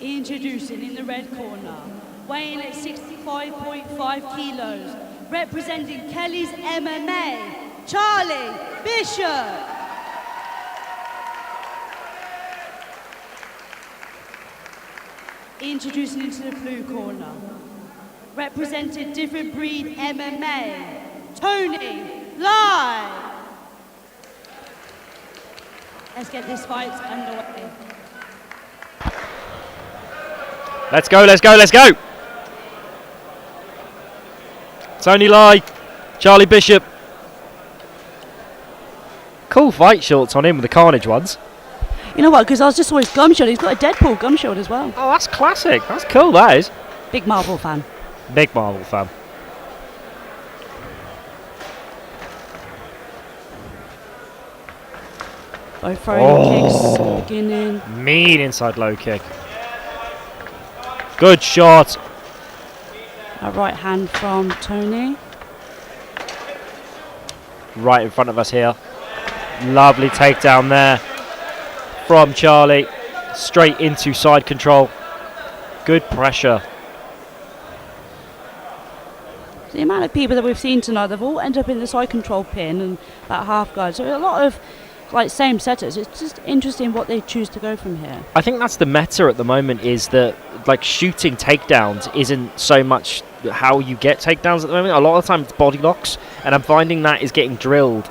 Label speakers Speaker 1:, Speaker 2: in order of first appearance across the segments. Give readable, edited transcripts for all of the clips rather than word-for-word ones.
Speaker 1: Introducing in the red corner, weighing at 65.5 kilos, representing Kelly's MMA, Charlie Bishop. Introducing into the blue corner, representing Different Breed MMA, Tony Lai. Let's get this fight underway.
Speaker 2: Let's go, let's go, let's go! Tony Lai, Charlie Bishop. Cool fight shorts on him with the Carnage ones.
Speaker 1: You know what, because I was just saw his gum shield. He's got a Deadpool gum shield as well.
Speaker 2: Oh, that's classic. That's cool, that is.
Speaker 1: Big Marvel fan.
Speaker 2: Big Marvel fan.
Speaker 1: Both throwing kicks at the beginning.
Speaker 2: Mean inside low kick. Good shot.
Speaker 1: A right hand from Tony.
Speaker 2: Right in front of us here. Lovely takedown there from Charlie. Straight into side control. Good pressure.
Speaker 1: The amount of people that we've seen tonight, they've all ended up in the side control pin and that half guard. So a lot of like same setters. It's just interesting what they choose to go from here.
Speaker 2: I think that's the meta at the moment, is that like shooting takedowns isn't so much how you get takedowns at the moment. A lot of the time it's body locks, and I'm finding that is getting drilled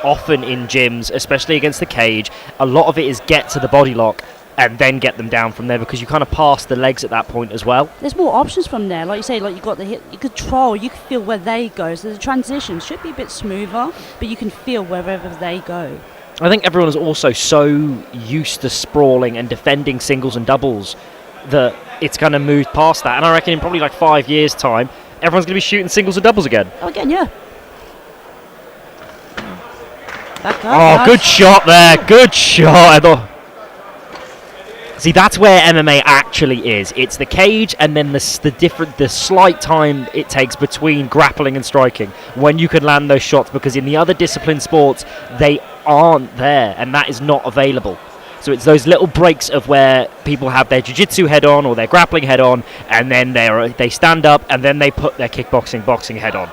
Speaker 2: often in gyms, especially against the cage. A lot of it is get to the body lock and then get them down from there, because you kind of pass the legs at that point as well.
Speaker 1: There's more options from there. Like you say, like you got the hit, you control, you can feel where they go. So the transition should be a bit smoother, but you can feel wherever they go.
Speaker 2: I think everyone is also so used to sprawling and defending singles and doubles that it's kind of moved past that. And I reckon in probably like 5 years' time, everyone's going to be shooting singles and doubles again.
Speaker 1: Oh, again, yeah. Back up,
Speaker 2: oh,
Speaker 1: nice.
Speaker 2: Good shot there. Good shot. I thought. See, that's where MMA actually is. It's the cage and then the slight time it takes between grappling and striking when you can land those shots, because in the other discipline sports, they aren't there, and that is not available. So it's those little breaks of where people have their jiu-jitsu head on or their grappling head on, and then they stand up and then they put their boxing head on.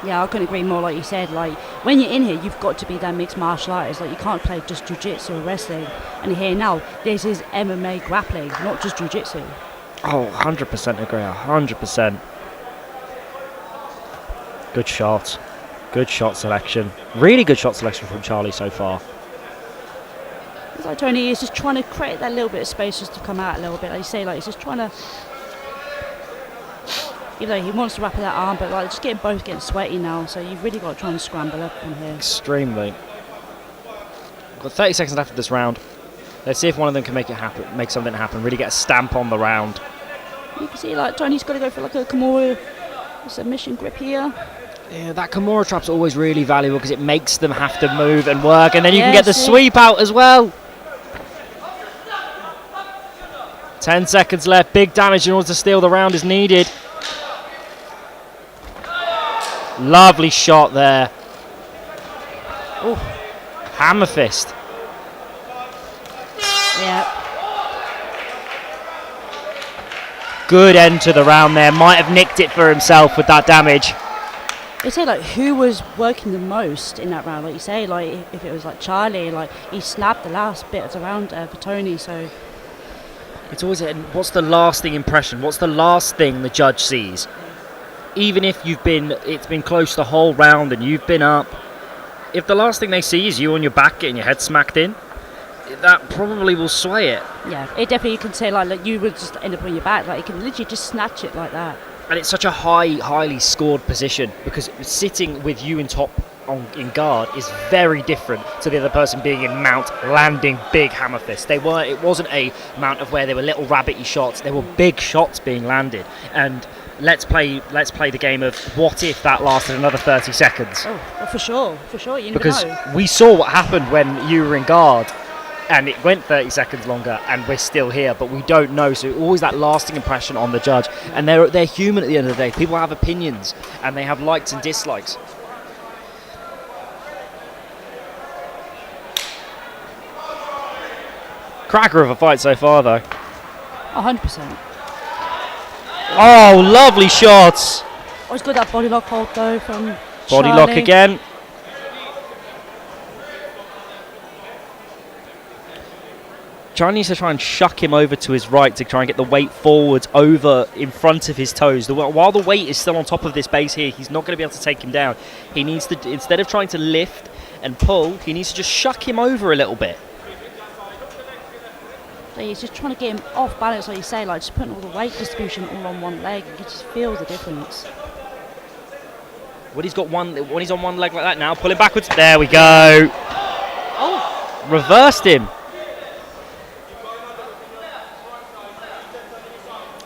Speaker 1: Yeah, I couldn't agree more. Like you said, like when you're in here, you've got to be that mixed martial artist. Like you can't play just jiu-jitsu or wrestling. And here now, this is MMA grappling, not just jiu-jitsu.
Speaker 2: Oh, 100% agree. 100%. Good shot. Good shot selection. Really good shot selection from Charlie so far.
Speaker 1: It's like Tony is just trying to create that little bit of space just to come out a little bit. Like you say, like he's just trying to. You know, he wants to wrap that arm, but like just getting sweaty now. So you've really got to try and scramble up from here.
Speaker 2: Extremely. We've got 30 seconds left of this round. Let's see if one of them can make something happen. Really get a stamp on the round.
Speaker 1: You can see like Tony's got to go for like a Kimura submission grip here.
Speaker 2: Yeah, that Kimura trap's always really valuable because it makes them have to move and work, and then you can get the sweep out as well. 10 seconds left. Big damage in order to steal the round is needed. Lovely shot there. Oh, hammer fist.
Speaker 1: Yeah.
Speaker 2: Good end to the round there. Might have nicked it for himself with that damage.
Speaker 1: They say like who was working the most in that round. Like you say, like if it was like Charlie, like he snapped the last bit of the round for Tony. So
Speaker 2: it's always what's the lasting impression? What's the last thing the judge sees? Even if it's been close the whole round and you've been up, if the last thing they see is you on your back getting your head smacked in, that probably will sway it.
Speaker 1: Yeah, it definitely, you can say like you would just end up on your back, like you can literally just snatch it like that.
Speaker 2: And it's such a highly scored position, because sitting with you in top in guard is very different to the other person being in mount, landing big hammer fists. It wasn't a mount of where they were little rabbity shots. They were big shots being landed. And let's play the game of what if that lasted another 30 seconds.
Speaker 1: Oh, well, for sure. You never
Speaker 2: because
Speaker 1: know.
Speaker 2: We saw what happened when you were in guard, and it went 30 seconds longer, and we're still here, but we don't know. So always that lasting impression on the judge. And they're human at the end of the day. People have opinions, and they have likes and dislikes. Cracker of a fight so far, though.
Speaker 1: 100%.
Speaker 2: Oh, lovely shots.
Speaker 1: Always got that body lock hold though from
Speaker 2: Body
Speaker 1: Charlie.
Speaker 2: lock again. Charlie needs to try and shuck him over to his right to try and get the weight forwards over in front of his toes. While the weight is still on top of this base here, he's not going to be able to take him down. He needs to, instead of trying to lift and pull, he needs to just shuck him over a little bit.
Speaker 1: So he's just trying to get him off balance, like you say, like just putting all the weight distribution all on one leg. You can just feel the difference.
Speaker 2: When he's on one leg like that now, pull him backwards. There we go.
Speaker 1: Oh,
Speaker 2: Reversed him.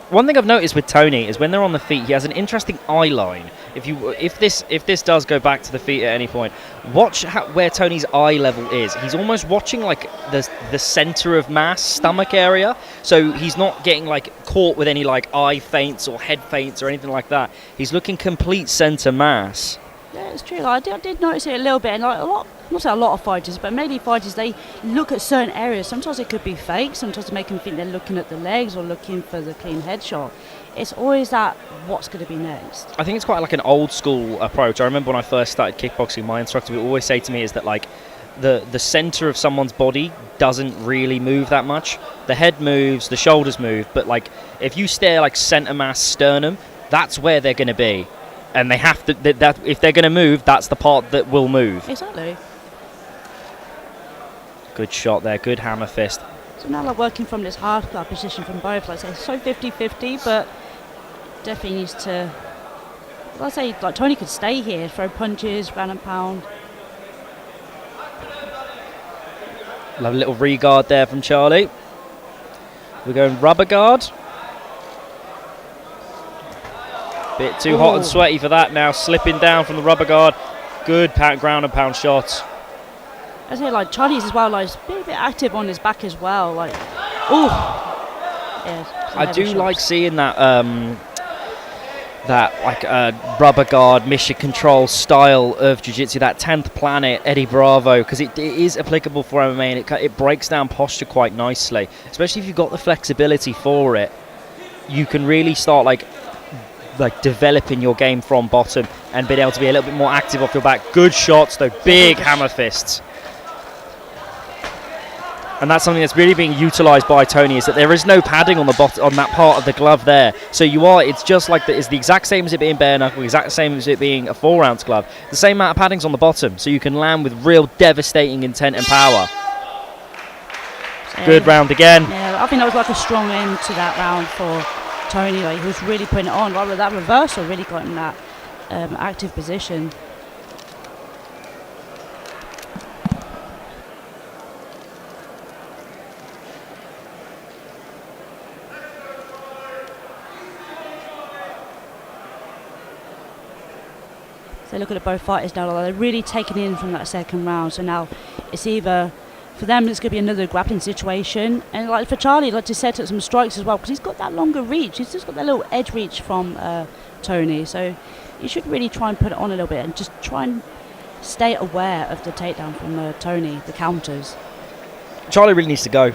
Speaker 2: One thing I've noticed with Tony is when they're on the feet, he has an interesting eye line. If this does go back to the feet at any point, watch where Tony's eye level is. He's almost watching like the center of mass, stomach area. So he's not getting like caught with any like eye feints or head feints or anything like that. He's looking complete center mass.
Speaker 1: yeah, it's true. Like, I did notice it a little bit, and like not say a lot of fighters, but mainly fighters, they look at certain areas. Sometimes it could be fake. Sometimes they make them think they're looking at the legs or looking for the clean headshot. It's always that what's going to be next.
Speaker 2: I think it's quite like an old school approach. I remember when I first started kickboxing, my instructor would always say to me is that like the center of someone's body doesn't really move that much. The head moves, the shoulders move, but like if you stare like center mass sternum, that's where they're going to be. And they have to, that if they're going to move, that's the part that will move.
Speaker 1: Exactly.
Speaker 2: Good shot there, good hammer fist.
Speaker 1: So now, like working from this half guard position from both, like I say, so 50-50, but definitely needs to. Like I say, like Tony could stay here, throw punches, ground and pound.
Speaker 2: Love a little re-guard there from Charlie. We're going rubber guard. Bit too hot and sweaty for that now. Slipping down from the rubber guard. Good ground and pound shots.
Speaker 1: I say, like Charlie's as well, like he's a bit active on his back as well. Like, ooh. Yeah,
Speaker 2: I do like seeing that rubber guard mission control style of jiu-jitsu, that 10th planet Eddie Bravo, because it is applicable for MMA and it breaks down posture quite nicely, especially if you've got the flexibility for it. You can really start like developing your game from bottom and being able to be a little bit more active off your back. Good shots though, big hammer fists. And that's something that's really being utilised by Tony, is that there is no padding on the on that part of the glove there. So it's just like it's the exact same as it being bare knuckle, exact same as it being a 4-ounce glove. The same amount of padding's on the bottom, so you can land with real devastating intent and power. Good round again.
Speaker 1: Yeah, I think that was like a strong end to that round for Tony. Like he was really putting it on. Right, with that reversal really got him that active position. So look at both fighters now, they're really taking in from that second round. So now it's either, for them it's going to be another grappling situation. And like for Charlie, like to set up some strikes as well, because he's got that longer reach. He's just got that little edge reach from Tony. So you should really try and put it on a little bit and just try and stay aware of the takedown from Tony, the counters.
Speaker 2: Charlie really needs to go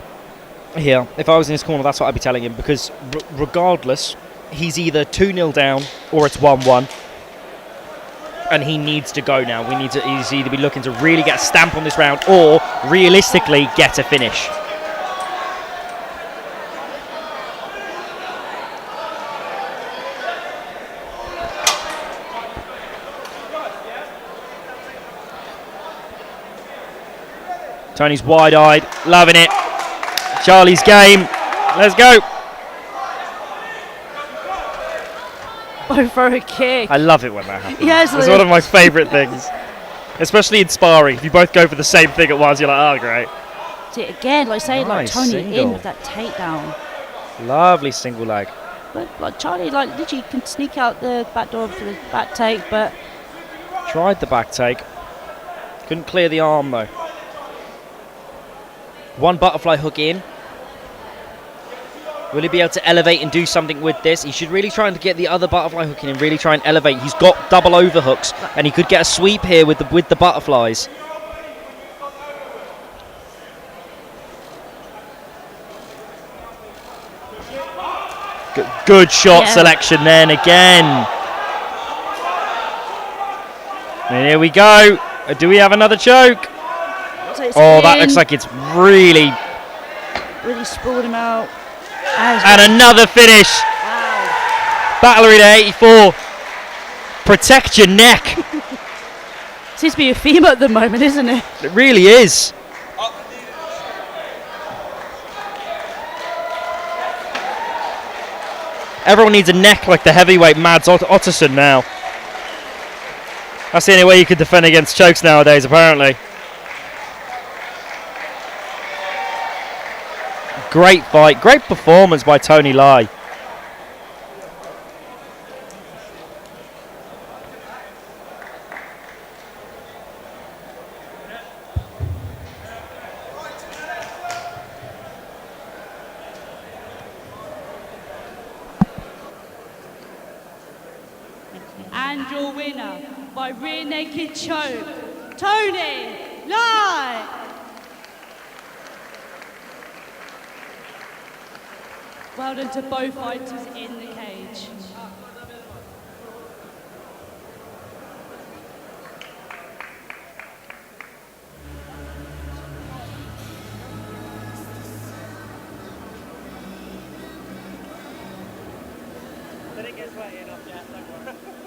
Speaker 2: here. If I was in his corner, that's what I'd be telling him, because regardless, he's either 2-0 down or it's 1-1. And he needs to go now. He's either be looking to really get a stamp on this round or realistically get a finish. Tony's wide-eyed, loving it. Charlie's game. Let's go.
Speaker 1: Both for a kick.
Speaker 2: I love it when that happens.
Speaker 1: Yes,
Speaker 2: it's one of my favourite things. Especially in sparring. If you both go for the same thing at once, you're like, oh, great.
Speaker 1: See, again, like say,
Speaker 2: Nice
Speaker 1: like Tony
Speaker 2: single.
Speaker 1: in with that takedown.
Speaker 2: Lovely single leg.
Speaker 1: But like Charlie, like literally can sneak out the back door for the back take, but
Speaker 2: Tried the back take. Couldn't clear the arm, though. One butterfly hook in. Will he be able to elevate and do something with this? He should really try and get the other butterfly hook in and really try and elevate. He's got double overhooks, and he could get a sweep here with the butterflies. Good shot
Speaker 1: Yeah.
Speaker 2: selection then again. And here we go. Do we have another choke?
Speaker 1: So it's
Speaker 2: Oh, that
Speaker 1: in.
Speaker 2: looks like it's really...
Speaker 1: Really sprawled him out.
Speaker 2: And another finish.
Speaker 1: Wow.
Speaker 2: Battle Arena 84. Protect your neck.
Speaker 1: Seems to be a theme at the moment, isn't it?
Speaker 2: It really is. Everyone needs a neck like the heavyweight Mads Otterson now. That's the only way you could defend against chokes nowadays, apparently. Great fight, great performance by Tony Lai.
Speaker 1: And your winner by rear naked choke, Tony Lai. Well done to both fighters in the cage.
Speaker 2: Did it get sweaty enough yet? Don't worry.